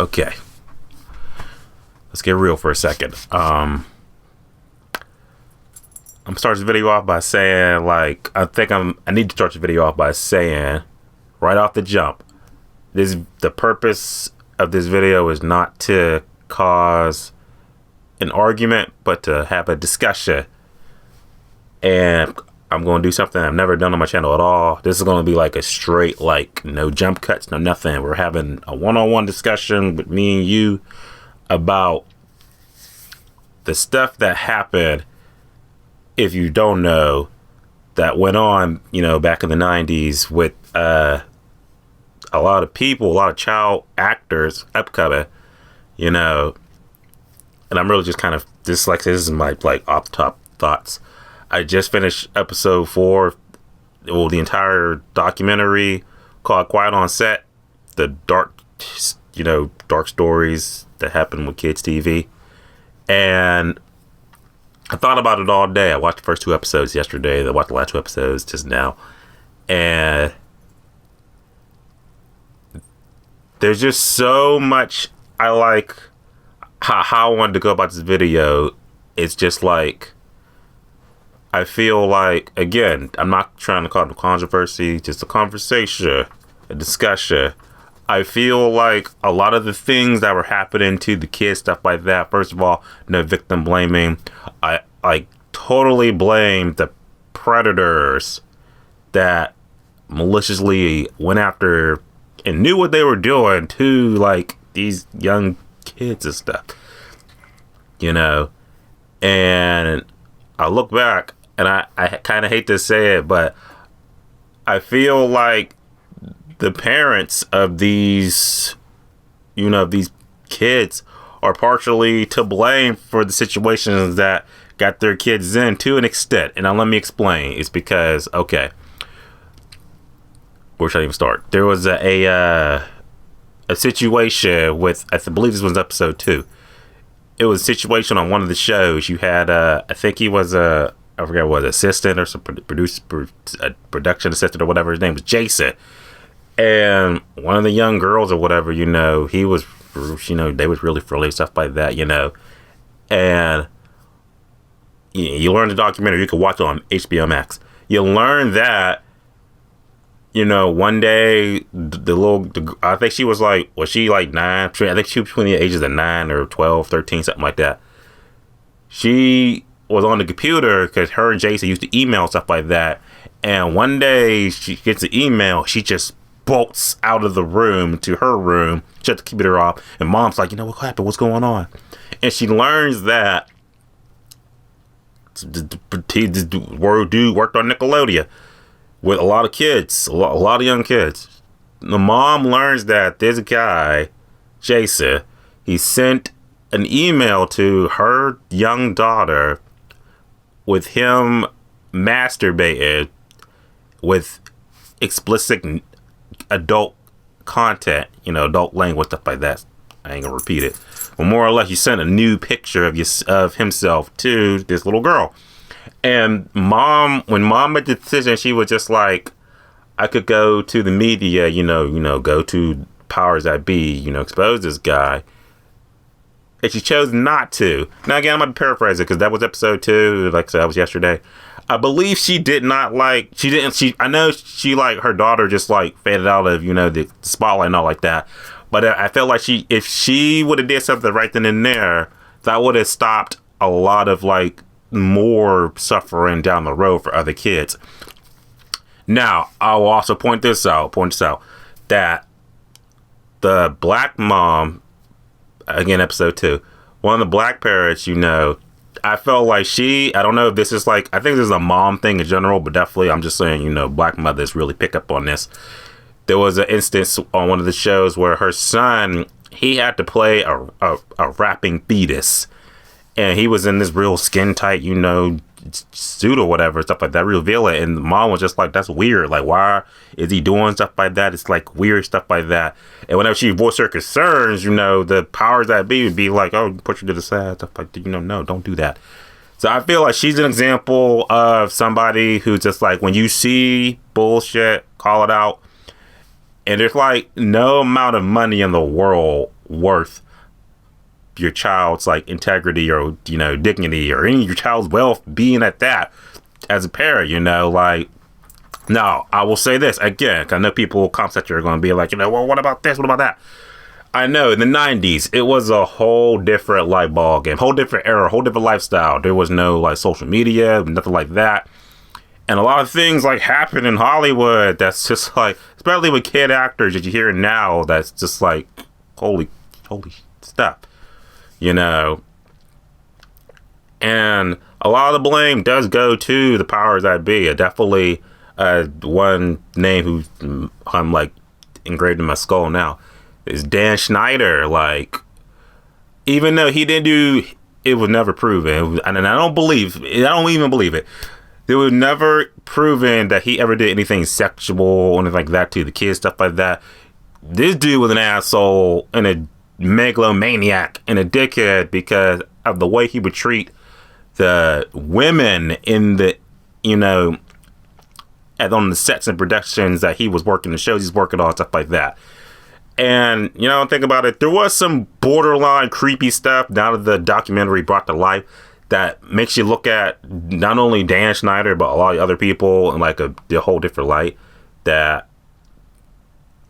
Okay. Let's get real for a second. I'm starting the video off by saying, like, I need to start the video off by saying, right off the jump, the purpose of this video is not to cause an argument, but to have a discussion. And I'm going to do something I've never done on my channel at all. This is going to be like a straight, like, no jump cuts, no nothing. We're having a one-on-one discussion with me and you about the stuff that happened, if you don't know, that went on, you know, back in the 90s with a lot of people, a lot of child actors upcoming, you know. And I'm really just kind of, this is my, like, off the top thoughts. I just finished episode 4, well, the entire documentary called Quiet on Set, the dark stories that happen with kids TV. And I thought about it all day. I watched the first 2 episodes yesterday. I watched the last 2 episodes just now. And there's just so much I like how I wanted to go about this video. It's just like, I feel like, again, I'm not trying to call it a controversy, just a conversation, a discussion. I feel like a lot of the things that were happening to the kids, stuff like that, first of all, no victim blaming. I totally blame the predators that maliciously went after and knew what they were doing to, like, these young kids and stuff, you know. And I look back, and I kind of hate to say it, but I feel like the parents of these, you know, these kids are partially to blame for the situations that got their kids in, to an extent. And now let me explain. It's because, okay, where should I even start? There was a situation with, I believe this was episode 2. It was a situation on one of the shows. You had, I think he was I forget what, assistant or some production assistant or whatever. His name was Jason. And one of the young girls or whatever, you know, he was, you know, they was really frilly, stuff like that, you know. And you learn the documentary. You can watch it on HBO Max. You learn that, you know, one day I think she was like, was she like 9? I think she was between the ages of 9 or 12, 13, something like that. She was on the computer because her and Jason used to email, stuff like that. And one day she gets an email. She just bolts out of the room to her room, shut the computer off. And mom's like, you know, what happened? What's going on? And she learns that this dude worked on Nickelodeon with a lot of kids, a lot of young kids. The mom learns that there's a guy, Jason, he sent an email to her young daughter with him masturbating with explicit adult content, you know, adult language, stuff like that. I ain't gonna repeat it. But more or less, he sent a new picture of himself to this little girl. And when mom made the decision, she was just like, I could go to the media, you know, go to powers that be, you know, expose this guy. And she chose not to. Now, again, I'm going to paraphrase it because that was episode 2. Like I said, that was yesterday. I believe she did not like, I know she, like, her daughter just, like, faded out of, you know, the spotlight and all like that. But I felt like if she would have did something right then and there, that would have stopped a lot of, like, more suffering down the road for other kids. Now, I will also point this out, that the black mom, again, episode 2, one of the black parents, you know, I felt like I don't know if this is like, I think this is a mom thing in general, but definitely I'm just saying, you know, black mothers really pick up on this. There was an instance on one of the shows where her son, he had to play a rapping fetus. And he was in this real skin tight, you know, suit or whatever, stuff like that, reveal it. And the mom was just like, that's weird. Like, why is he doing stuff like that? It's like weird stuff like that. And whenever she voiced her concerns, you know, the powers that be would be like, oh, push you to the side, stuff like that. You know, no, don't do that. So I feel like she's an example of somebody who's just like, when you see bullshit, call it out. And there's like no amount of money in the world worth your child's like integrity or, you know, dignity or any of your child's wealth being at that as a parent, you know, like. Now, I will say this again, 'cause I know people concept are going to be like, you know, well, what about this? What about that? I know in the 90s, it was a whole different like ball game, whole different era, whole different lifestyle. There was no like social media, nothing like that. And a lot of things like happen in Hollywood that's just like, especially with kid actors that you hear now, that's just like, holy stuff, you know. And a lot of the blame does go to the powers that be. Definitely one name who I'm like engraved in my skull now is Dan Schneider. Like, even though he didn't do, it was never proven, and I don't even believe it. It was never proven that he ever did anything sexual or anything like that to the kids, stuff like that. This dude was an asshole and a megalomaniac and a dickhead because of the way he would treat the women in the, you know, on the sets and productions that he was working, the shows he's working on, stuff like that. And, you know, think about it, there was some borderline creepy stuff now that the documentary brought to life that makes you look at not only Dan Schneider, but a lot of other people in like a whole different light. That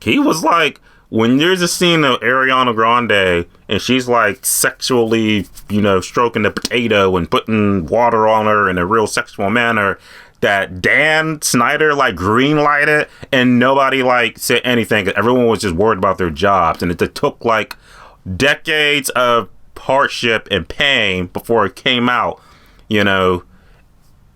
he was like, when there's a scene of Ariana Grande and she's like sexually, you know, stroking the potato and putting water on her in a real sexual manner, that Dan Schneider like green lighted and nobody like said anything. Everyone was just worried about their jobs, and it took like decades of hardship and pain before it came out, you know.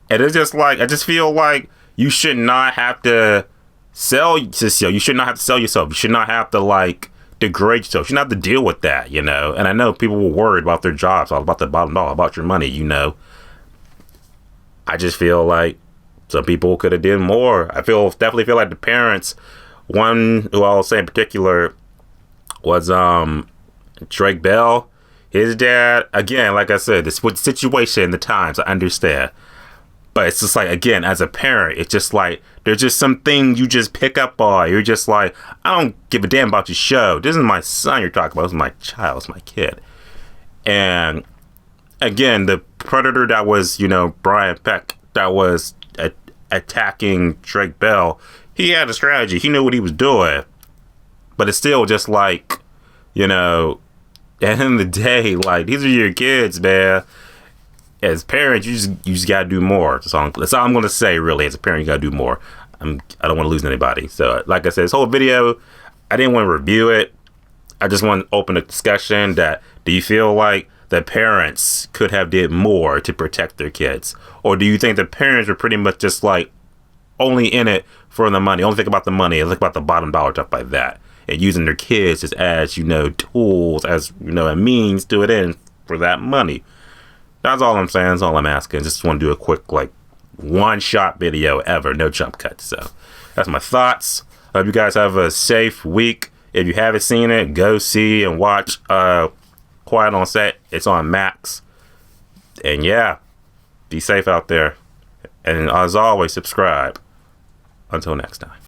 And it's just like, I just feel like you should not have to sell yourself. You should not have to sell yourself. You should not have to like degrade yourself. You shouldn't have to deal with that, you know. And I know people were worried about their jobs, all about the bottom dollar, about your money, you know. I just feel like some people could have did more. Definitely feel like the parents, one who I'll say in particular was Drake Bell. His dad, again, like I said, this situation, the times, I understand. But it's just like, again, as a parent, it's just like, there's just some things you just pick up on. You're just like, I don't give a damn about your show. This is my son you're talking about. This is my child. It's my kid. And again, the predator that was, you know, Brian Peck, that was attacking Drake Bell, he had a strategy. He knew what he was doing. But it's still just like, you know, at the end of the day, like, these are your kids, man. As parents, you just gotta do more. That's all I'm gonna say, really. As a parent, you gotta do more. I don't want to lose anybody. So, like I said, this whole video, I didn't want to review it. I just want to open a discussion that, do you feel like the parents could have did more to protect their kids? Or do you think the parents were pretty much just like only in it for the money, only think about the money, and think about the bottom dollar, stuff like that, and using their kids just as, you know, tools, as, you know, a means to it in for that money? That's all I'm saying. That's all I'm asking. Just want to do a quick, like, one-shot video ever, no jump cuts. So that's my thoughts. I hope you guys have a safe week. If you haven't seen it, go see and watch Quiet on Set. It's on Max. And yeah, be safe out there. And as always, subscribe. Until next time.